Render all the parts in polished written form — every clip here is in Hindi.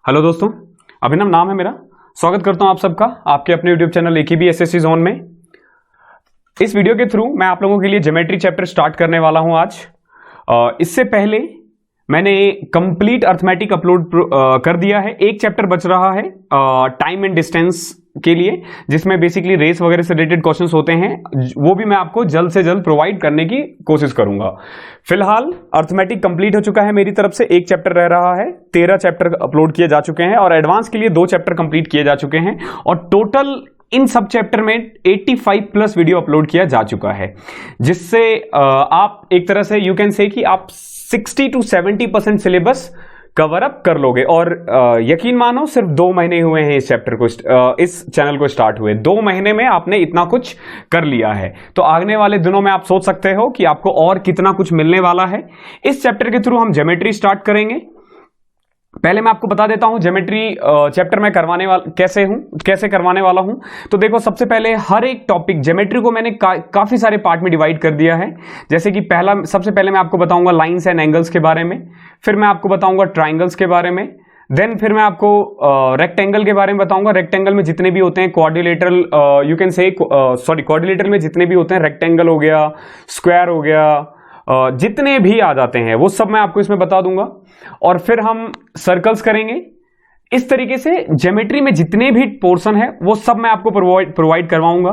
हेलो दोस्तों, अभिनव नाम है मेरा। स्वागत करता हूं आप सबका आपके अपने YouTube channel AKB SSC zone में। इस वीडियो के थ्रू मैं आप लोगों के लिए ज्योमेट्री चैप्टर स्टार्ट करने वाला हूं आज। इससे पहले मैंने कंप्लीट अर्थमेटिक अपलोड कर दिया है। एक चैप्टर बच रहा है टाइम एंड डिस्टेंस के लिए, जिसमें बेसिकली रेस वगैरह से रिलेटेड क्वेश्चंस होते हैं। वो भी मैं आपको जल्द से जल्द प्रोवाइड करने की कोशिश करूंगा। फिलहाल अर्थमेटिक कंप्लीट हो चुका है मेरी तरफ से, एक चैप्टर रह रहा है। 13 चैप्टर अपलोड किए जा चुके हैं और एडवांस के लिए 2 चैप्टर कंप्लीट किए जा चुके हैं और टोटल इन सब चैप्टर में 85 प्लस वीडियो अपलोड किया जा चुका है, जिससे आप एक तरह से यू कैन से कि आप 60 to 70% सिलेबस कवर अप कर लोगे। और यकीन मानो सिर्फ 2 महीने हुए हैं इस चैप्टर को इस चैनल को स्टार्ट हुए। 2 महीने में आपने इतना कुछ कर लिया है, तो आने वाले दिनों में आप सोच सकते हो कि आपको और कितना कुछ मिलने वाला है। इस चैप्टर के थ्रू हम ज्योमेट्री स्टार्ट करेंगे। पहले मैं आपको बता देता हूं ज्योमेट्री चैप्टर में कैसे करवाने वाला हूं। तो देखो, सबसे पहले हर एक टॉपिक ज्योमेट्री को मैंने काफी सारे पार्ट में डिवाइड कर दिया है। जैसे कि सबसे पहले मैं आपको बताऊंगा लाइंस एंड एंगल्स के बारे में, फिर मैं आपको बताऊंगा ट्राइंगल्स के बारे में, देन फिर मैं आपको रेक्टेंगल के बारे में बताऊंगा। रेक्टेंगल में जितने भी होते हैं क्वाड्रिलेटरल, यू कैन से क्वाड्रिलेटरल में जितने भी होते हैं, रेक्टेंगल हो गया, स्क्वायर हो गया, जितने भी आ जाते हैं वो सब मैं आपको इसमें बता दूंगा। और फिर हम सर्कल्स करेंगे। इस तरीके से ज्योमेट्री में जितने भी पोर्शन है वो सब मैं आपको प्रोवाइड करवाऊंगा।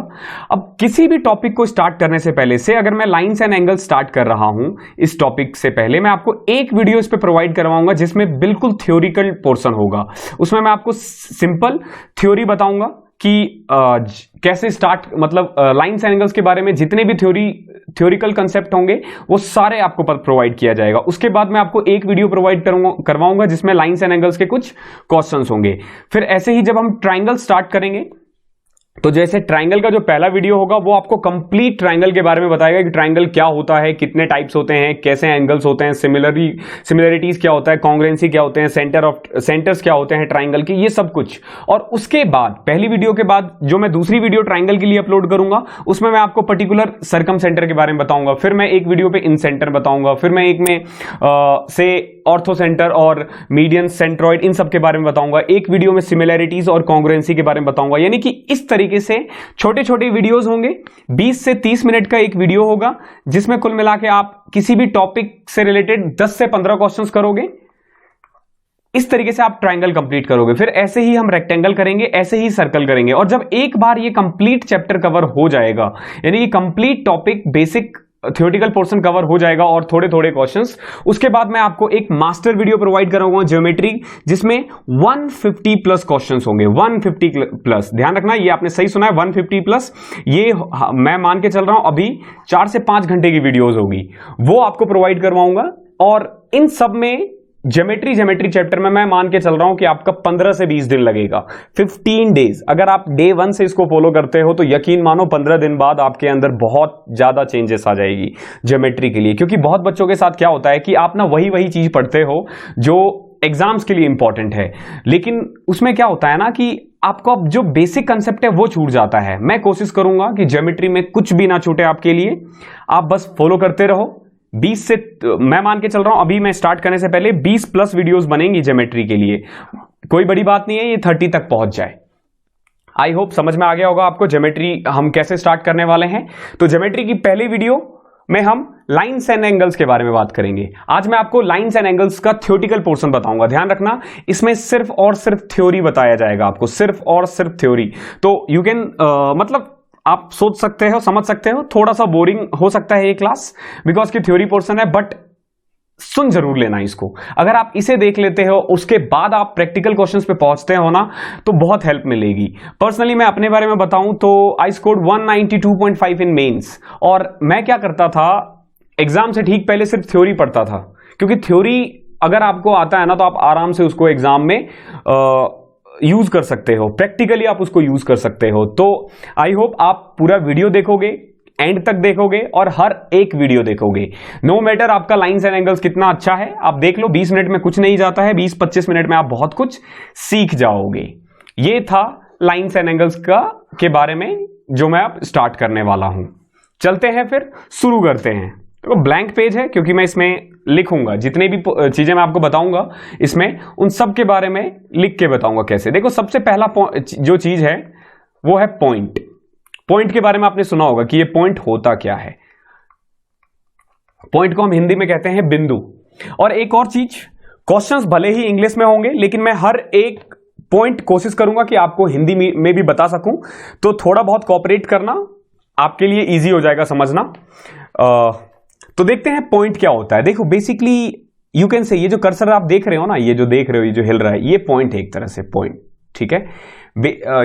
अब किसी भी टॉपिक को स्टार्ट करने से पहले से, अगर मैं लाइंस एंड एंगल स्टार्ट कर रहा हूं इस टॉपिक से पहले, मैं आपको एक वीडियो इस पे प्रोवाइड करवाऊंगा जिसमें बिल्कुल थ्योरिकल पोर्शन होगा। उसमें मैं आपको सिंपल थ्योरी बताऊंगा कि कैसे स्टार्ट, मतलब लाइंस एंड एंगल्स के बारे में जितने भी थ्योरिकल कंसेप्ट होंगे वो सारे आपको प्रोवाइड किया जाएगा। उसके बाद मैं आपको एक वीडियो प्रोवाइड करवाऊंगा जिसमें लाइंस एंड एंगल्स के कुछ क्वेश्चंस होंगे। फिर ऐसे ही जब हम ट्राइंगल स्टार्ट करेंगे, तो जैसे ट्राइंगल का जो पहला वीडियो होगा वो आपको कंप्लीट ट्राइंगल के बारे में बताएगा कि ट्राइंगल क्या होता है, कितने टाइप्स होते हैं, कैसे एंगल्स होते हैं, सिमिलरिटीज क्या होता है, कॉन्ग्रुएंसी क्या होते हैं, सेंटर्स क्या होते हैं ट्राइंगल के, ये सब कुछ। और उसके बाद पहली वीडियो के बाद जो मैं दूसरी वीडियो ट्राइंगल के लिए अपलोड करूंगा उसमें मैं आपको पर्टिकुलर सर्कम सेंटर के बारे में बताऊंगा। फिर मैं एक वीडियो पे इन सेंटर बताऊंगा, फिर मैं एक में से ऑर्थो सेंटर और मीडियन सेंट्रॉइड इन सब के बारे में बताऊंगा। एक वीडियो में सिमिलरिटीज और कॉन्ग्रुएंसी के बारे में बताऊंगा। यानी कि इस तरीके से छोटे छोटे वीडियोस होंगे। 20 से 30 मिनट का एक वीडियो होगा जिसमें कुल मिला के आप किसी भी टॉपिक से रिलेटेड 10 से 15 क्वेश्चंस करोगे। इस तरीके से आप ट्राइंगल कंप्लीट करोगे। फिर ऐसे ही हम रेक्टेंगल करेंगे, ऐसे ही सर्कल करेंगे। और जब एक बार ये कंप्लीट चैप्टर कवर हो जाएगा, यानी कि complete topic basic theoretical portion cover हो जाएगा और थोड़े थोड़े क्वेश्चंस, उसके बाद मैं आपको एक मास्टर वीडियो प्रोवाइड करूंगा ज्योमेट्री, जिसमें 150 प्लस क्वेश्चंस होंगे। 150 प्लस, ध्यान रखना, ये आपने सही सुना है, 150 प्लस। ये मैं मान के चल रहा हूं अभी 4 से 5 घंटे की वीडियोस होगी, वो आपको प्रोवाइड करवाऊंगा। और इन सब में ज्योमेट्री चैप्टर में मैं मान के चल रहा हूं कि आपका 15 से 20 दिन लगेगा, 15 डेज। अगर आप डे 1 से इसको फॉलो करते हो तो यकीन मानो 15 दिन बाद आपके अंदर बहुत ज्यादा चेंजेस आ जाएगी ज्योमेट्री के लिए। क्योंकि बहुत बच्चों के साथ क्या होता है कि आप ना वही चीज पढ़ते हो जो एग्जाम्स के लिए इंपॉर्टेंट है, लेकिन उसमें क्या होता है ना कि आपको अब जो बेसिक कंसेप्ट है वो छूट जाता है। मैं कोशिश करूंगा कि ज्योमेट्री में कुछ भी ना छूटे आपके लिए, आप बस फॉलो करते रहो। 20 से, मैं मान के चल रहा हूं अभी मैं स्टार्ट करने से पहले 20 प्लस वीडियोस बनेंगी ज्योमेट्री के लिए। कोई बड़ी बात नहीं है ये 30 तक पहुंच जाए। आई होप समझ में आ गया होगा आपको ज्योमेट्री हम कैसे स्टार्ट करने वाले हैं। तो ज्योमेट्री की पहली वीडियो में हम लाइंस एंड एंगल्स के बारे में बात करेंगे। आज मैं आपको लाइंस एंड एंगल्स का थ्योरेटिकल पोर्शन बताऊंगा। ध्यान रखना, इसमें सिर्फ और सिर्फ थ्योरी बताया जाएगा आपको, सिर्फ और सिर्फ थ्योरी। तो यू कैन मतलब आप सोच सकते हो, समझ सकते हो, थोड़ा सा बोरिंग हो सकता है ये क्लास बिकॉज की थ्योरी पोर्शन है, बट सुन जरूर लेना इसको। अगर आप इसे देख लेते हो उसके बाद आप प्रैक्टिकल क्वेश्चंस पे पहुंचते हो ना, तो बहुत हेल्प मिलेगी। पर्सनली मैं अपने बारे में बताऊं तो आई स्कोर्ड 192.5 इन मेंस। और मैं क्या करता था, एग्जाम से ठीक पहले सिर्फ थ्योरी पढ़ता था, क्योंकि थ्योरी अगर आपको आता है ना तो आप आराम से उसको एग्जाम में यूज कर सकते हो, प्रैक्टिकली आप उसको यूज कर सकते हो। तो आई होप आप पूरा वीडियो देखोगे, एंड तक देखोगे और हर एक वीडियो देखोगे। नो मैटर आपका लाइंस एंड एंगल्स कितना अच्छा है, आप देख लो, 20 मिनट में कुछ नहीं जाता है, 20-25 मिनट में आप बहुत कुछ सीख जाओगे। ये था लाइंस एंड एंगल्स के बारे में जो मैं अब स्टार्ट करने वाला हूं। चलते हैं, फिर शुरू करते हैं। तो ब्लैंक पेज है क्योंकि मैं इसमें लिखूंगा, जितने भी चीजें मैं आपको बताऊंगा इसमें, उन सब के बारे में लिख के बताऊंगा कैसे। देखो सबसे पहला जो चीज है वो है पॉइंट। पॉइंट के बारे में आपने सुना होगा कि ये पॉइंट होता क्या है। पॉइंट को हम हिंदी में कहते हैं बिंदु। और एक और चीज, क्वेश्चंस भले ही इंग्लिश में होंगे लेकिन मैं हर एक पॉइंट कोशिश करूंगा कि आपको हिंदी में भी बता सकूं, तो थोड़ा बहुत कोऑपरेट करना, आपके लिए इजी हो जाएगा समझना। तो देखते हैं पॉइंट क्या होता है। देखो बेसिकली यू कैन से, ये जो कर्सर आप देख रहे हो ना, ये जो देख रहे हो, ये जो हिल रहा है, ये पॉइंट है एक तरह से, पॉइंट, ठीक है।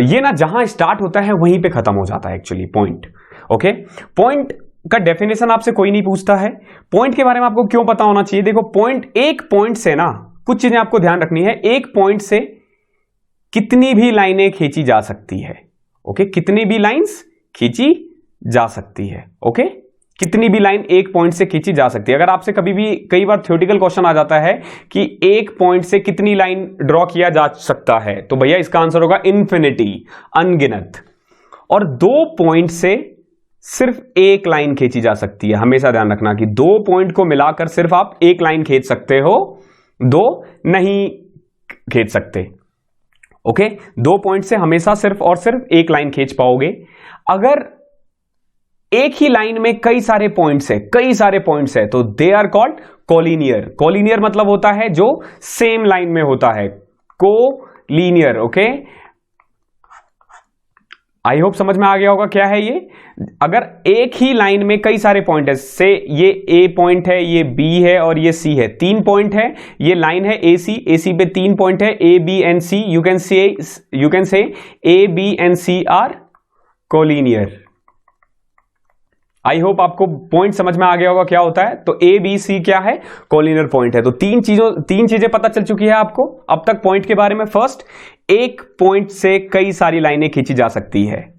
ये ना जहां स्टार्ट होता है वहीं पे खत्म हो जाता है एक्चुअली पॉइंट। ओके, पॉइंट का डेफिनेशन आपसे कोई नहीं पूछता है। पॉइंट के बारे में आपको क्यों पता होना चाहिए? देखो पॉइंट, एक पॉइंट से ना कुछ चीजें आपको ध्यान रखनी है। एक पॉइंट से कितनी भी लाइनें खींची जा सकती है। ओके, कितनी भी लाइंस खींची जा सकती है। ओके, कितनी भी लाइन एक पॉइंट से खींची जा सकती है। अगर आपसे कभी भी, कई बार थ्योरेटिकल क्वेश्चन आ जाता है कि एक पॉइंट से कितनी लाइन ड्रॉ किया जा सकता है, तो भैया इसका आंसर होगा इन्फिनिटी, अनगिनत। और दो पॉइंट से सिर्फ एक लाइन खींची जा सकती है। हमेशा ध्यान रखना कि दो पॉइंट को मिलाकर सिर्फ आप एक लाइन खींच सकते हो, दो नहीं खींच सकते। ओके, दो पॉइंट से हमेशा सिर्फ और सिर्फ एक लाइन खींच पाओगे। अगर एक ही लाइन में कई सारे पॉइंट्स है, तो they are called collinear. Collinear मतलब होता है जो सेम लाइन में होता है, कोलिनियर। ओके, आई होप समझ में आ गया होगा क्या है ये। अगर एक ही लाइन में कई सारे पॉइंट है, से ये ए पॉइंट है, ये बी है और ये सी है, तीन पॉइंट है, ये लाइन है ए सी पे तीन पॉइंट है, A B and C, you can say A B and C are collinear. I hope आपको पॉइंट समझ में आ गया होगा क्या होता है। तो ए बी सी क्या है? कोलिनियर पॉइंट है। तो तीन चीजें पता चल चुकी है आपको अब तक पॉइंट के बारे में। फर्स्ट, एक पॉइंट से कई सारी लाइनें खींची जा सकती है।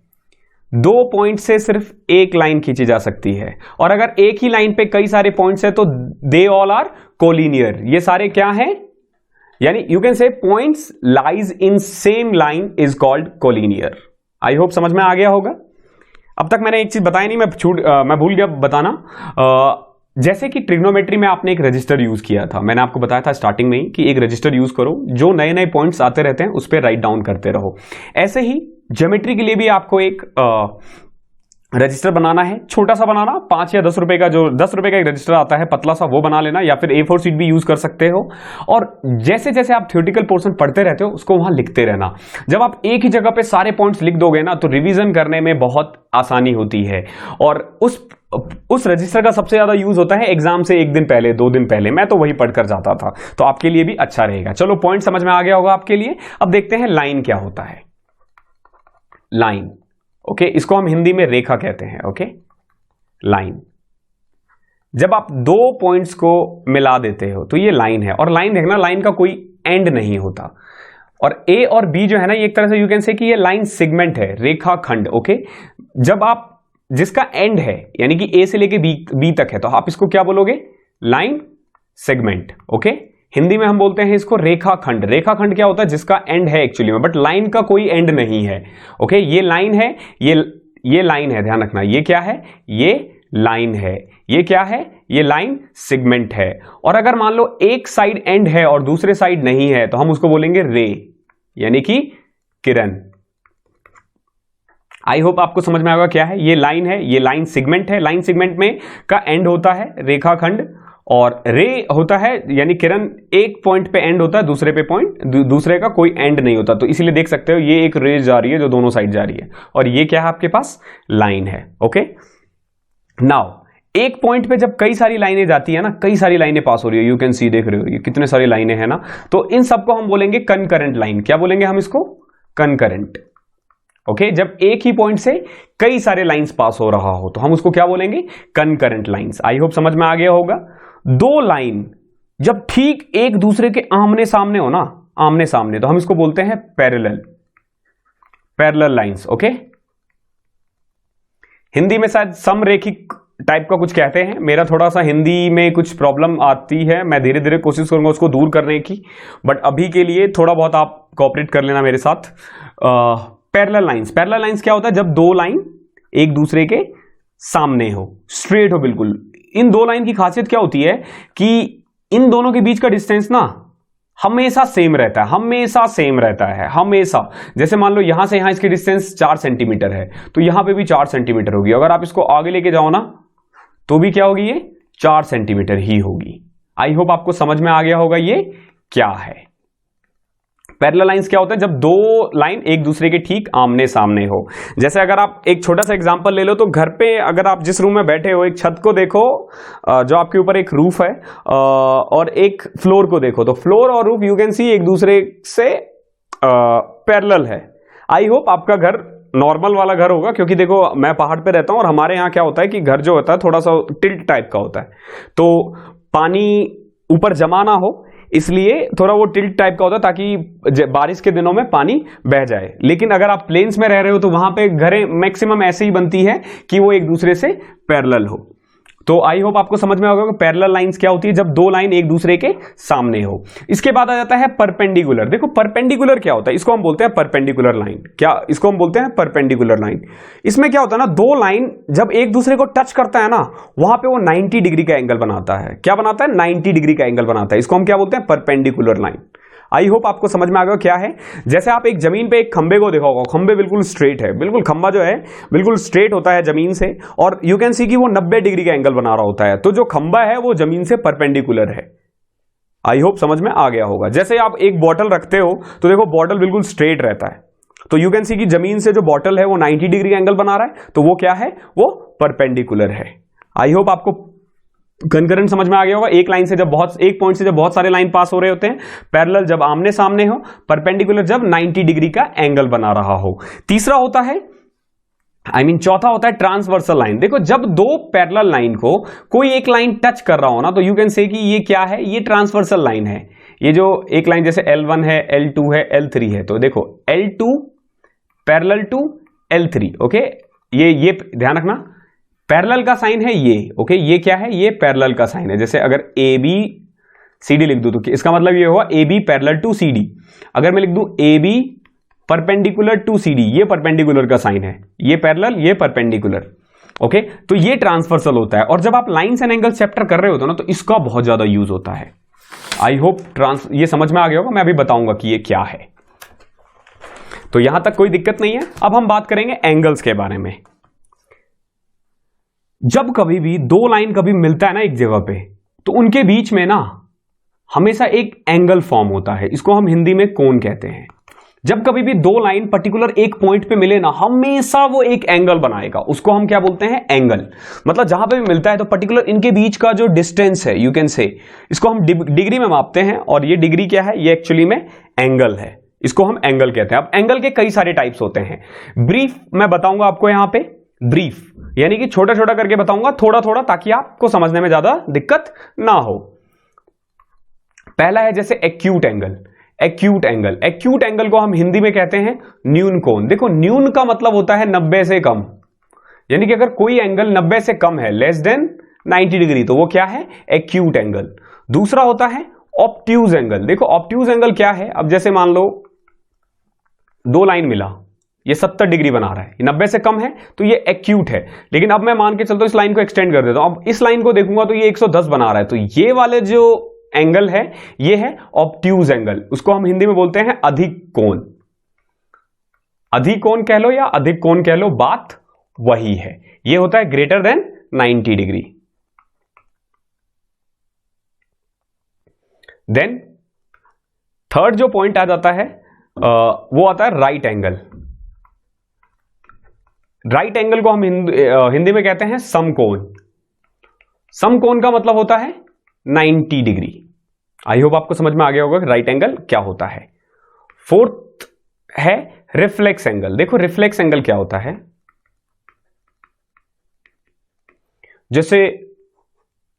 दो पॉइंट से सिर्फ एक लाइन खींची जा सकती है। और अगर एक ही लाइन पे कई सारे पॉइंट्स है तो दे ऑल आर कोलिनियर। ये सारे क्या हैं? यानी यू कैन से points lies in same line is called collinear. I hope समझ में आ गया होगा। अब तक मैंने एक चीज बताई नहीं, मैं भूल गया बताना। जैसे कि ट्रिग्नोमेट्री में आपने एक रजिस्टर यूज किया था, मैंने आपको बताया था स्टार्टिंग में ही कि एक रजिस्टर यूज करो, जो नए नए पॉइंट्स आते रहते हैं उस पर राइट डाउन करते रहो। ऐसे ही ज्योमेट्री के लिए भी आपको एक रजिस्टर बनाना है, छोटा सा बनाना, 5 या 10 रुपए का, जो 10 रुपए का एक रजिस्टर आता है पतला सा, वो बना लेना, या फिर A4 शीट भी यूज कर सकते हो। और जैसे जैसे आप थ्योरेटिकल पोर्शन पढ़ते रहते हो उसको वहां लिखते रहना। जब आप एक ही जगह पे सारे पॉइंट्स लिख दोगे ना, तो रिवीजन करने में बहुत आसानी होती है। और उस रजिस्टर का सबसे ज्यादा यूज होता है एग्जाम से एक दिन पहले, 2 दिन पहले। मैं तो वही पढ़कर जाता था, तो आपके लिए भी अच्छा रहेगा। चलो, पॉइंट समझ में आ गया होगा आपके लिए। अब देखते हैं लाइन क्या होता है। लाइन, ओके, इसको हम हिंदी में रेखा कहते हैं। ओके, लाइन, जब आप दो पॉइंट्स को मिला देते हो तो ये लाइन है। और लाइन देखना, लाइन का कोई एंड नहीं होता। और ए और बी जो है ना, ये एक तरह से यू कैन से कि ये लाइन सेगमेंट है, रेखा खंड। ओके, जब आप, जिसका एंड है यानी कि ए से लेके बी तक है, तो आप इसको क्या बोलोगे? Line segment. ओके, हिंदी में हम बोलते हैं इसको रेखाखंड। रेखाखंड क्या होता है? जिसका एंड है एक्चुअली में, बट लाइन का कोई एंड नहीं है। ओके, ये लाइन है, ये लाइन है, ध्यान रखना। ये क्या है? ये लाइन है। ये क्या है? ये लाइन सेगमेंट है। और अगर मान लो एक साइड एंड है और दूसरे साइड नहीं है, तो हम उसको बोलेंगे रे, यानी कि किरण। आई होप आपको समझ में आएगा क्या है। ये लाइन है, ये लाइन सेगमेंट है। लाइन सेगमेंट में का एंड होता है रेखाखंड, और रे होता है यानी किरण, एक पॉइंट पे एंड होता है, दूसरे पे पॉइंट, दूसरे का कोई एंड नहीं होता। तो इसीलिए देख सकते हो ये एक रे जा रही है जो दोनों साइड जा रही है, और ये क्या है आपके पास? लाइन है। ओके, नाउ एक पॉइंट पे जब कई सारी लाइनें जाती है ना, कई सारी लाइनें पास हो रही है, यू कैन सी, देख रहे हो ये कितने सारी लाइनें हैं ना, तो इन सबको हम बोलेंगे कनकरेंट लाइन। क्या बोलेंगे हम इसको? कनकरेंट। ओके, जब एक ही पॉइंट से कई सारे लाइंस पास हो रहा हो तो हम उसको क्या बोलेंगे? Concurrent lines. आई होप समझ में आ गया होगा। दो लाइन जब ठीक एक दूसरे के आमने सामने हो ना, आमने सामने, तो हम इसको बोलते हैं पैरेलल लाइंस। ओके, हिंदी में शायद समरेखिक टाइप का कुछ कहते हैं। मेरा थोड़ा सा हिंदी में कुछ प्रॉब्लम आती है, मैं धीरे धीरे कोशिश करूंगा उसको दूर करने की, बट अभी के लिए थोड़ा बहुत आप कोऑपरेट कर लेना मेरे साथ। पैरेलल लाइंस, पैरेलल लाइंस क्या होता है? जब दो लाइन एक दूसरे के सामने हो, स्ट्रेट हो, बिल्कुल इन दो लाइन की खासियत क्या होती है कि इन दोनों के बीच का डिस्टेंस ना हमेशा सेम रहता है, हमेशा सेम रहता है, हमेशा। जैसे मान लो यहां से यहां इसकी डिस्टेंस 4 सेंटीमीटर है, तो यहां पे भी 4 सेंटीमीटर होगी। अगर आप इसको आगे लेके जाओ ना तो भी क्या होगी, ये 4 सेंटीमीटर ही होगी। आई होप आपको समझ में आ गया होगा ये क्या है। पैरेलल लाइंस क्या होता है, जब दो लाइन एक दूसरे के ठीक आमने सामने हो। जैसे अगर आप एक छोटा सा एग्जांपल ले लो, तो घर पे अगर आप जिस रूम में बैठे हो, एक छत को देखो जो आपके ऊपर एक रूफ है, और एक फ्लोर को देखो, तो फ्लोर और रूफ यू कैन सी एक दूसरे से पैरेलल है। आई होप आपका घर नॉर्मल वाला घर होगा, क्योंकि देखो मैं पहाड़ पे रहता हूं और हमारे यहाँ क्या होता है कि घर जो होता है थोड़ा सा टिल्ट टाइप का होता है, तो पानी ऊपर जमा ना हो इसलिए थोड़ा वो टिल्ट टाइप का होता है, ताकि बारिश के दिनों में पानी बह जाए। लेकिन अगर आप प्लेन्स में रह रहे हो तो वहां पे घरें मैक्सिमम ऐसे ही बनती है कि वो एक दूसरे से पैरेलल हो। तो आई होप आपको समझ में आ गया कि पैरेलल लाइंस क्या होती है, जब दो लाइन एक दूसरे के सामने हो। इसके बाद आ जाता है परपेंडिकुलर। देखो परपेंडिकुलर क्या होता है, इसको हम बोलते हैं परपेंडिकुलर लाइन। क्या इसको हम बोलते हैं परपेंडिकुलर लाइन। इसमें क्या होता है ना, दो लाइन जब एक दूसरे को टच करता है ना, वहां पे वो 90 डिग्री का एंगल बनाता है। क्या बनाता है, 90 डिग्री का एंगल बनाता है। इसको हम क्या बोलते हैं, परपेंडिकुलर लाइन। आई होप आपको समझ में आ गया क्या है। जैसे आप एक जमीन पे एक खंबे को देखा होगा, खंबे बिल्कुल स्ट्रेट है, बिल्कुल खंबा जो है बिल्कुल स्ट्रेट होता है जमीन से, और यू कैन सी कि वो 90 डिग्री का एंगल बना रहा होता है, तो जो खंबा है वो जमीन से परपेंडिकुलर है। आई होप समझ में आ गया होगा। जैसे आप एक बॉटल रखते हो तो देखो बॉटल बिल्कुल स्ट्रेट रहता है, तो यू कैन सी कि जमीन से जो बॉटल है वो 90 डिग्री का एंगल बना रहा है, तो वो क्या है, वो परपेंडिकुलर है। आई होप आपको कंकरेंट समझ में आ गया होगा। एक लाइन से जब एक पॉइंट से जब बहुत सारे लाइन पास हो रहे होते हैं, पैरेलल जब आमने सामने हो, परपेंडिकुलर जब 90 डिग्री का एंगल बना रहा हो। तीसरा होता है चौथा होता है ट्रांसवर्सल लाइन। देखो जब दो पैरेलल लाइन को कोई एक लाइन टच कर रहा हो ना, तो यू कैन से कि ये क्या है, ये ट्रांसवर्सल लाइन है। ये जो एक लाइन जैसे L1 है, L2 है, L3 है, तो देखो L2 parallel to L3। Okay, ये ध्यान रखना, पैरेलल का साइन है ये। ओके, ये क्या है, ये पैरेलल का साइन है। जैसे अगर AB CD लिख दूं तो इसका मतलब ये होगा AB पैरेलल टू CD। अगर मैं लिख दूं AB परपेंडिकुलर टू CD, ये परपेंडिकुलर का साइन है, ये पैरेलल, ये परपेंडिकुलर। ओके, तो ये ट्रांसवर्सल होता है। और जब आप लाइंस एंड एंगल चैप्टर कर रहे होते हो ना, तो इसका बहुत ज्यादा यूज होता है। आई होप ये समझ में आ गया होगा। मैं अभी बताऊंगा कि ये क्या है, तो यहां तक कोई दिक्कत नहीं है। अब हम बात करेंगे एंगल्स के बारे में। जब कभी भी दो लाइन कभी मिलता है ना एक जगह पे, तो उनके बीच में ना हमेशा एक एंगल फॉर्म होता है। इसको हम हिंदी में कोण कहते हैं। जब कभी भी दो लाइन पर्टिकुलर एक पॉइंट पे मिले ना, हमेशा वो एक एंगल बनाएगा। उसको हम क्या बोलते हैं, एंगल। मतलब जहां पे भी मिलता है तो पर्टिकुलर इनके बीच का जो डिस्टेंस है, यू कैन से, इसको हम डिग्री में मापते हैं, और ये डिग्री क्या है, ये एक्चुअली में एंगल है। इसको हम एंगल कहते हैं। अब एंगल के कई सारे टाइप्स होते हैं। ब्रीफ मैं बताऊंगा आपको यहां पे, ब्रीफ यानी कि छोटा छोटा करके बताऊंगा, थोड़ा थोड़ा, ताकि आपको समझने में ज्यादा दिक्कत ना हो। पहला है जैसे acute angle. Acute angle, acute angle को हम हिंदी में कहते हैं न्यून कोण। देखो न्यून का मतलब होता है 90 से कम, यानी कि अगर कोई एंगल 90 से कम है, लेस देन 90 डिग्री, तो वो क्या है, एक्यूट एंगल। दूसरा होता है ऑब्ट्यूज एंगल। देखो ऑब्ट्यूज एंगल क्या है, अब जैसे मान लो दो लाइन मिला, ये 70 डिग्री बना रहा है, 90 से कम है, तो ये एक्यूट है। लेकिन अब मैं मान के चलता हूं इस लाइन को एक्सटेंड कर देता हूं, अब इस लाइन को देखूंगा तो ये 110 बना रहा है, तो ये वाले जो एंगल है ये है ऑब्ट्यूज एंगल। उसको हम हिंदी में बोलते हैं अधिक कोण। अधिक कोण कह लो या अधिक कोण कह लो, बात वही है। ये होता है greater than 90 degree. Then third जो पॉइंट आ जाता है वो आता है राइट एंगल। राइट एंगल को हम हिंदी में कहते हैं समकोण। समकोण का मतलब होता है 90 डिग्री। आई होप आपको समझ में आ गया होगा कि राइट एंगल क्या होता है। फोर्थ है रिफ्लेक्स एंगल। देखो रिफ्लेक्स एंगल क्या होता है, जैसे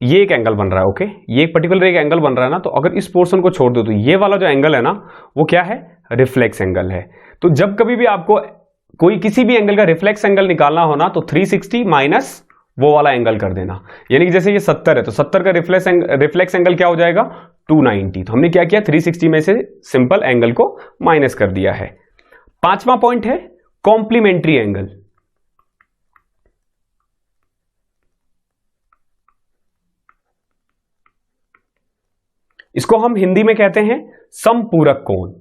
ये एक एंगल बन रहा है, ओके, ये एक पर्टिकुलर एक एंगल बन रहा है ना, तो अगर इस पोर्शन को छोड़ दो तो ये वाला जो एंगल है ना, वो क्या है, रिफ्लेक्स एंगल है। तो जब कभी भी आपको कोई किसी भी एंगल का रिफ्लेक्स एंगल निकालना हो ना, तो 360 माइनस वो वाला एंगल कर देना। यानी कि जैसे ये 70 है, तो 70 का रिफ्लेक्स एंगल क्या हो जाएगा, 290। तो हमने क्या किया, 360 में से सिंपल एंगल को माइनस कर दिया है। पांचवा पॉइंट है कॉम्प्लीमेंट्री एंगल। इसको हम हिंदी में कहते हैं समपूरक कोण।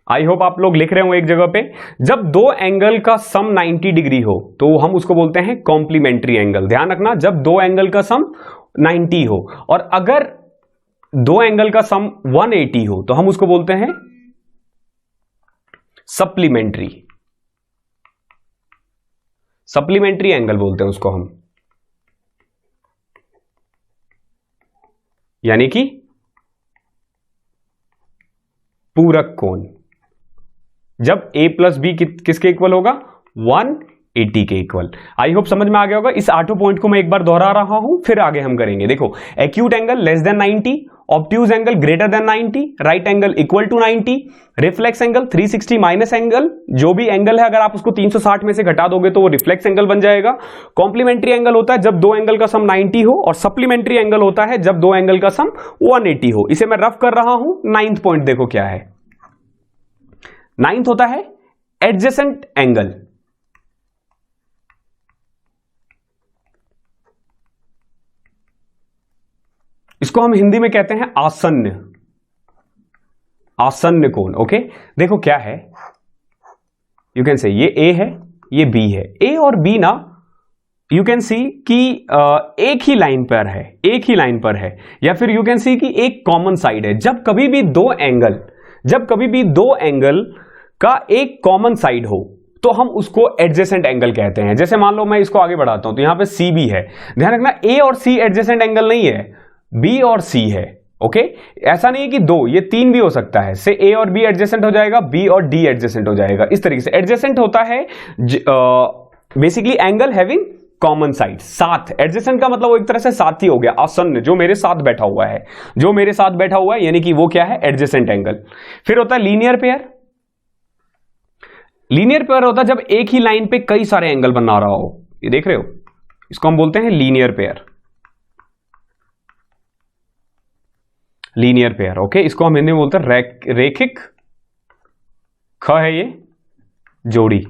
आई होप आप लोग लिख रहे हो एक जगह पे। जब दो एंगल का सम 90 डिग्री हो तो हम उसको बोलते हैं कॉम्प्लीमेंट्री एंगल। ध्यान रखना, जब दो एंगल का सम 90 हो, और अगर दो एंगल का सम 180 हो तो हम उसको बोलते हैं सप्लीमेंट्री। सप्लीमेंट्री एंगल बोलते हैं उसको हम, यानी कि पूरक कोण। जब a प्लस बी किसके इक्वल होगा? 180 के इक्वल। आई होप समझ में आ गया होगा। इस 8 पॉइंट को मैं एक बार दोहरा रहा हूं, फिर आगे हम करेंगे। देखो, acute angle less than 90, obtuse angle greater than 90, right angle equal to 90, reflex angle 360 minus angle, जो भी एंगल है अगर आप उसको 360 में से घटा दोगे तो वो रिफ्लेक्स एंगल बन जाएगा। कॉम्प्लीमेंट्री एंगल होता है जब दो एंगल का सम 90 हो, और सप्लीमेंट्री एंगल होता है जब दो एंगल का सम 180 हो। इसे मैं रफ कर रहा हूं। 9th पॉइंट देखो क्या है। 9th होता है एडजेसेंट एंगल। इसको हम हिंदी में कहते हैं आसन्न, आसन्न कोण। ओके, देखो क्या है, यू कैन से ये ए है, ये बी है। ए और बी ना, यू कैन सी कि एक ही लाइन पर है, एक ही लाइन पर है, या फिर यू कैन सी कि एक कॉमन साइड है। जब कभी भी दो एंगल का एक कॉमन साइड हो तो हम उसको एडजेसेंट एंगल कहते हैं। जैसे मान लो मैं इसको आगे बढ़ाता हूं तो यहां पे सी बी है। ध्यान रखना, ए और सी एडजेसेंट एंगल नहीं है, बी और सी है। ओके, ऐसा नहीं है कि दो, ये तीन भी हो सकता है। से ए और बी एडजेसेंट हो जाएगा, बी और डी एडजेसेंट हो जाएगा। इस तरीके से एडजेसेंट होता है basically angle having common side. साथ, एडजेसेंट का मतलब वो एक तरह से साथी हो गया, आसन्न, जो मेरे साथ बैठा हुआ है, जो मेरे साथ बैठा हुआ है, यानी कि वो क्या है? Adjacent angle. फिर होता है लीनियर पेयर। लीनियर पेयर होता है जब एक ही लाइन पे कई सारे एंगल बना रहा हो। ये देख रहे हो, इसको हम बोलते हैं linear pair. Linear pair, okay, इसको हम हिंदी में बोलते हैं रेखिक ख है ये जोड़ी।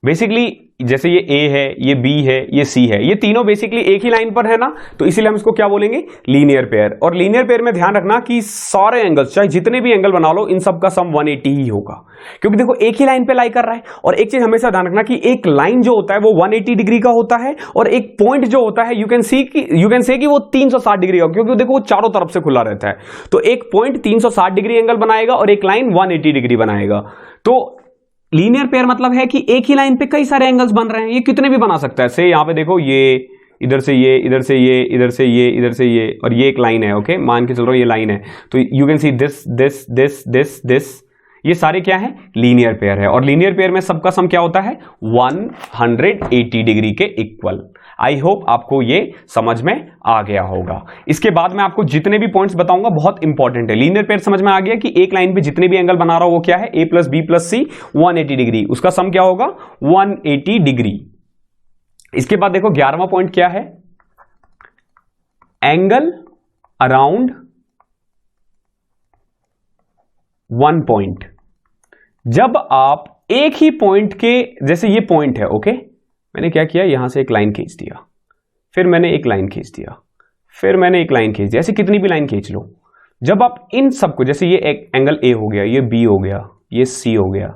बेसिकली जैसे ये ए है, ये बी है, ये सी है, ये तीनों बेसिकली एक ही लाइन पर है ना, तो इसीलिए हम इसको क्या बोलेंगे? Linear pair. और लीनियर पेयर में ध्यान रखना कि सारे एंगल्स, चाहे जितने भी एंगल बना लो, इन सब का सम 180 ही होगा, क्योंकि देखो एक ही लाइन पे लाई कर रहा है। और एक चीज हमेशा ध्यान रखना कि एक लाइन जो होता है वो 180 डिग्री का होता है, और एक पॉइंट जो होता है यू कैन से कि वो 360 डिग्री का, क्योंकि देखो वो चारों तरफ से खुला रहता है। तो एक पॉइंट 360 डिग्री एंगल बनाएगा और एक लाइन 180 डिग्री बनाएगा। तो लीनियर पेयर मतलब है कि एक ही लाइन पे कई सारे एंगल्स बन रहे हैं। ये कितने भी बना सकता है। से यहां पे देखो, ये इधर से ये, इधर से ये, इधर से ये, इधर से ये, और ये एक लाइन है। ओके, मान के चल रहा हूं ये लाइन है, तो you can see this this this this this, ये सारे क्या है? लीनियर पेयर है। और लीनियर पेयर में सबका सम क्या होता है? 180 डिग्री के इक्वल। आई होप आपको ये समझ में आ गया होगा। इसके बाद मैं आपको जितने भी पॉइंट्स बताऊंगा बहुत इंपॉर्टेंट है। लीनियर पेयर समझ में आ गया कि एक लाइन पे जितने भी एंगल बना रहा हो वो क्या है? ए प्लस बी प्लस सी 180 डिग्री, उसका सम क्या होगा? 180 डिग्री। इसके बाद देखो 11वां पॉइंट क्या है? Angle around one point. जब आप एक ही पॉइंट के, जैसे ये पॉइंट है, ओके, मैंने क्या किया, यहां से एक लाइन खींच दिया, फिर मैंने एक लाइन खींच दिया, फिर मैंने एक लाइन खींच दिया, ऐसे कितनी भी लाइन खींच लो। जब आप इन सबको, जैसे ये एक एंगल ए हो गया, ये बी हो गया, ये सी हो गया,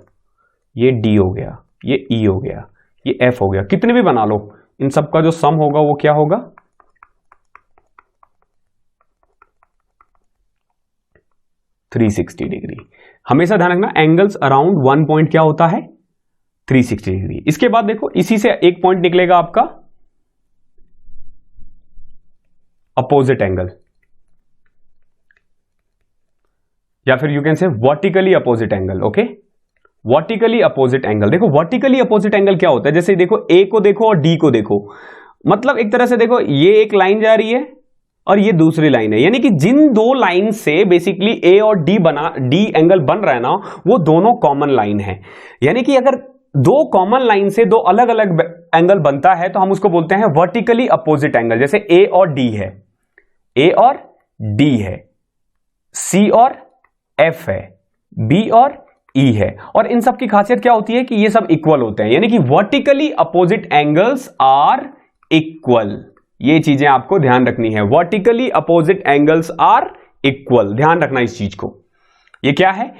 ये डी हो गया, ये ई हो गया, ये एफ हो गया, कितने भी बना लो, इन सबका जो सम होगा वो क्या होगा? 360 डिग्री। हमेशा ध्यान रखना, एंगल्स अराउंड वन पॉइंट क्या होता है? 360 डिग्री। इसके बाद देखो, इसी से एक पॉइंट निकलेगा आपका अपोजिट एंगल, या फिर यू कैन से vertically opposite angle. Okay, vertically opposite angle. देखो वर्टिकली अपोजिट एंगल क्या होता है? जैसे देखो, ए को देखो और डी को देखो, मतलब एक तरह से देखो, ये एक लाइन जा रही है और ये दूसरी लाइन है, यानी कि जिन दो लाइन से बेसिकली ए और डी एंगल बन रहा है ना, वो दोनों कॉमन लाइन है। यानी कि अगर दो कॉमन लाइन से दो अलग अलग एंगल बनता है तो हम उसको बोलते हैं वर्टिकली अपोजिट एंगल। जैसे ए और डी है, ए और डी है, सी और एफ है, बी और ई है, और इन सब की खासियत क्या होती है कि ये सब इक्वल होते हैं, यानी कि vertically opposite angles are equal. ये चीजें आपको ध्यान रखनी है। Vertically opposite angles are equal, ध्यान रखना इस चीज को। ये क्या है,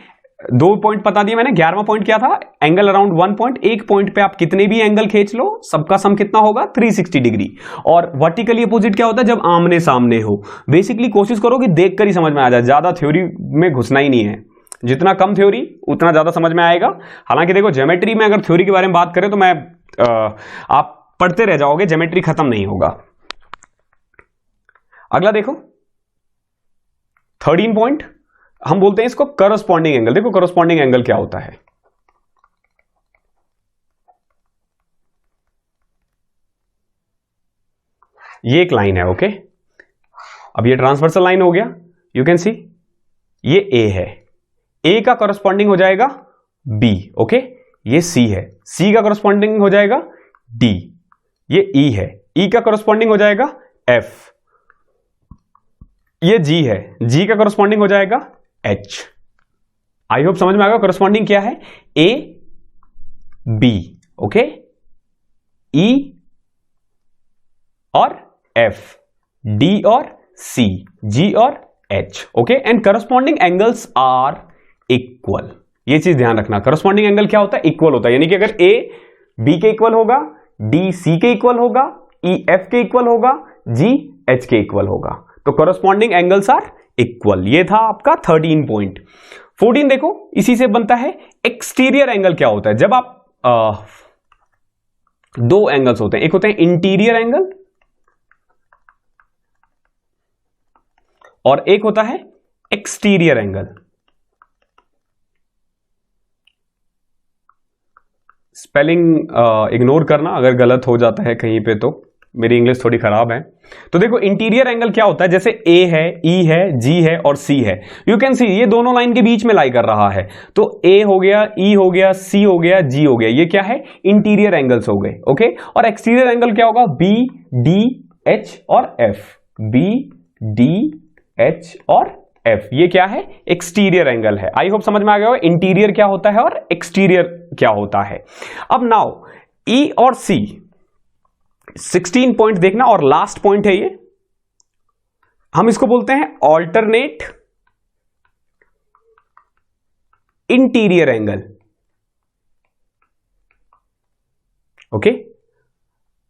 2 पॉइंट बता दिए मैंने। 11वां पॉइंट क्या था, एंगल अराउंड 1 पॉइंट। एक पॉइंट पे आप कितने भी एंगल खींच लो, सबका सम कितना होगा, 360 डिग्री। और वर्टिकली अपोजिट क्या होता है, जब आमने सामने हो। बेसिकली कोशिश करो कि देखकर ही समझ में आ जाए, ज्यादा थ्योरी में घुसना ही नहीं है। जितना कम थ्योरी उतना ज्यादा समझ में आएगा। हालांकि देखो ज्योमेट्री में अगर थ्योरी के बारे में बात करें तो आप पढ़ते रह जाओगे, ज्योमेट्री खत्म नहीं होगा। अगला देखो 13 पॉइंट, हम बोलते हैं इसको करस्पॉन्डिंग एंगल। देखो करस्पॉन्डिंग एंगल क्या होता है, ये एक लाइन है, ओके। अब ये ट्रांसवर्सल लाइन हो गया, यू कैन सी ये ए है, ए का करस्पॉन्डिंग हो जाएगा बी, ओके। ये सी है, सी का करस्पॉन्डिंग हो जाएगा डी, ये ई है, ई का करस्पॉन्डिंग हो जाएगा एफ, ये जी है, जी का करस्पॉन्डिंग हो जाएगा एच। आई होप समझ में आ गया करस्पॉन्डिंग क्या है, ए बी, ओके, ई और एफ, डी और सी, जी और H, okay. And corresponding angles are equal. ये चीज ध्यान रखना, करस्पॉन्डिंग एंगल क्या होता है, इक्वल होता है। यानी कि अगर ए बी के इक्वल होगा, डी सी के इक्वल होगा, ई एफ के इक्वल होगा, जी एच के इक्वल होगा, तो करस्पॉन्डिंग एंगल्स आर इक्वल। ये था आपका 13 पॉइंट। 14 देखो, इसी से बनता है एक्सटीरियर एंगल। क्या होता है, जब आप दो एंगल्स होते हैं, एक होते हैं इंटीरियर एंगल और एक होता है एक्सटीरियर एंगल। स्पेलिंग इग्नोर करना अगर गलत हो जाता है कहीं पे, तो मेरी इंग्लिश थोड़ी खराब है। तो देखो इंटीरियर एंगल क्या होता है, जैसे ए है, ई है, जी है और सी है, यू कैन सी ये दोनों लाइन के बीच में लाई कर रहा है। तो ए हो गया, ई हो गया, सी हो गया, जी हो गया, ये क्या है, इंटीरियर एंगल्स हो गए, ओके। और एक्सटीरियर एंगल क्या होगा, बी डी एच और एफ, बी डी एच और एफ, ये क्या है, एक्सटीरियर एंगल है। आई होप समझ में आ गया होगा इंटीरियर क्या होता है और एक्सटीरियर क्या होता है। अब नाउ ई और सी, 16 पॉइंट देखना और लास्ट पॉइंट है ये, हम इसको बोलते हैं ऑल्टरनेट इंटीरियर एंगल, ओके।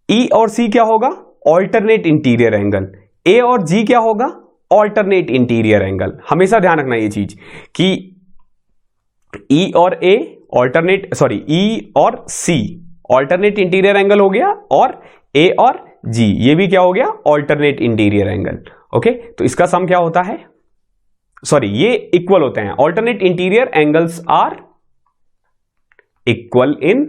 ई और सी क्या होगा, ऑल्टरनेट इंटीरियर एंगल। ए और जी क्या होगा, ऑल्टरनेट इंटीरियर एंगल। हमेशा ध्यान रखना ये चीज कि ई और ए ऑल्टरनेट, सॉरी ई और सी ऑल्टरनेट इंटीरियर एंगल हो गया, और ए और जी ये भी क्या हो गया, ऑल्टरनेट इंटीरियर एंगल, ओके। तो इसका सम क्या होता है, सॉरी ये इक्वल होते हैं, alternate interior angles are equal in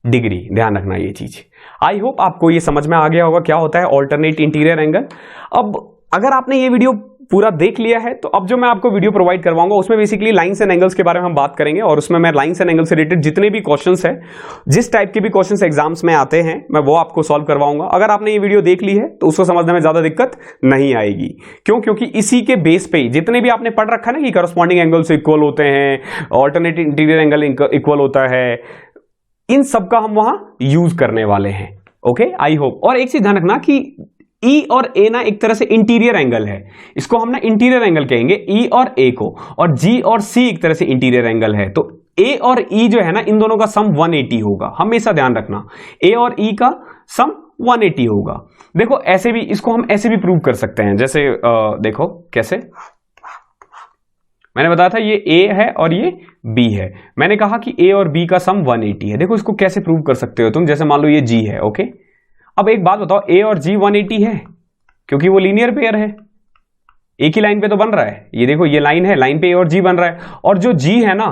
degree. ध्यान रखना ये चीज। आई होप आपको ये समझ में आ गया होगा क्या होता है ऑल्टरनेट इंटीरियर एंगल। अब अगर आपने ये वीडियो पूरा देख लिया है तो अब जो मैं आपको वीडियो प्रोवाइड करवाऊंगा उसमें बेसिकली लाइंस एंड एंगल्स के बारे में हम बात करेंगे, और उसमें मैं लाइंस एंड एंगल्स से रिलेटेड जितने भी क्वेश्चंस हैं, जिस टाइप के भी क्वेश्चंस एग्जाम्स में आते हैं, मैं वो आपको सॉल्व करवाऊंगा। अगर आपने ये वीडियो देख ली है तो उसको समझने में ज्यादा दिक्कत नहीं आएगी। क्यों, क्योंकि इसी के बेस पे जितने भी आपने पढ़ रखा है ना कि करस्पॉन्डिंग एंगल्स इक्वल होते हैं, ऑल्टरनेट इंटीरियर एंगल इक्वल होता है, इन सब का हम वहां यूज करने वाले हैं, ओके। I hope. और एक चीज ध्यान रखना कि ई और ए ना एक तरह से इंटीरियर एंगल है, इसको हम ना इंटीरियर एंगल कहेंगे ई और ए को, और जी और सी एक तरह से इंटीरियर एंगल है। तो ए और ई जो है ना, इन दोनों का सम 180 होगा। हमेशा ध्यान रखना ए और ई का सम 180 होगा। देखो ऐसे भी, इसको हम ऐसे भी प्रूव कर सकते हैं, जैसे देखो कैसे, मैंने बताया था ये ए है और ये बी है, मैंने कहा कि ए और बी का सम 180 है। देखो इसको कैसे प्रूव कर सकते हो तुम, जैसे मान लो ये जी है, ओके। अब एक बात बताओ, ए और जी 180 है क्योंकि वो लीनियर पेयर है, एक ही लाइन पे तो बन रहा है। ये देखो ये लाइन है, लाइन पे ए और जी बन रहा है, और जो जी है ना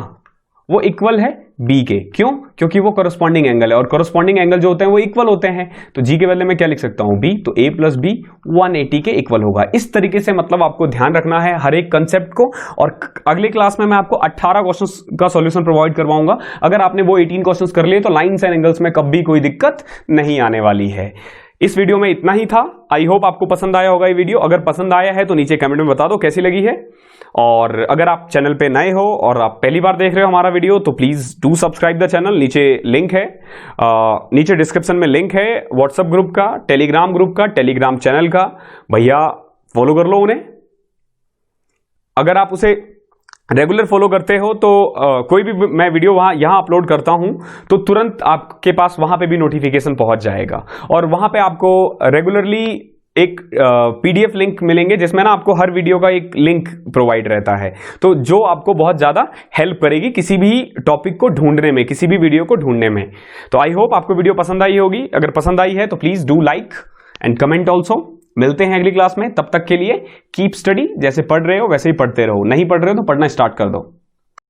वो इक्वल है बी के। क्यों, क्योंकि वो करस्पॉन्डिंग एंगल है, और करस्पॉन्डिंग एंगल जो होते हैं वो इक्वल होते हैं। तो जी के बदले में क्या लिख सकता हूं, बी, तो ए प्लस बी 180 के इक्वल होगा। इस तरीके से मतलब आपको ध्यान रखना है हर एक कंसेप्ट को। और अगले क्लास में मैं आपको 18 क्वेश्चंस का सॉल्यूशन प्रोवाइड करवाऊंगा। अगर आपने वो 18 क्वेश्चंस कर लिए तो लाइन्स एंड एंगल्स में कभी कोई दिक्कत नहीं आने वाली है। इस वीडियो में इतना ही था। आई होप आपको पसंद आया होगा ये वीडियो। अगर पसंद आया है तो नीचे कमेंट में बता दो कैसी लगी है, और अगर आप चैनल पे नए हो और आप पहली बार देख रहे हो हमारा वीडियो तो please do subscribe the channel. नीचे लिंक है, नीचे डिस्क्रिप्शन में लिंक है व्हाट्सएप ग्रुप का, टेलीग्राम ग्रुप का, टेलीग्राम चैनल का। भैया फॉलो कर लो उन्हें। अगर आप उसे रेगुलर फॉलो करते हो तो कोई भी मैं वीडियो यहां अपलोड करता हूं तो तुरंत आपके पास वहां पे भी नोटिफिकेशन पहुंच जाएगा। और वहां पे आपको रेगुलरली एक पीडीएफ लिंक मिलेंगे जिसमें ना आपको हर वीडियो का एक लिंक प्रोवाइड रहता है, तो जो आपको बहुत ज्यादा हेल्प करेगी किसी भी टॉपिक को ढूंढने में, किसी भी वीडियो को ढूंढने में। तो आई होप आपको वीडियो पसंद आई होगी। अगर पसंद आई है तो please do like and comment also. मिलते हैं अगली क्लास में, तब तक के लिए कीप स्टडी। जैसे पढ़ रहे हो वैसे ही पढ़ते रहो, नहीं पढ़ रहे हो तो पढ़ना स्टार्ट कर दो।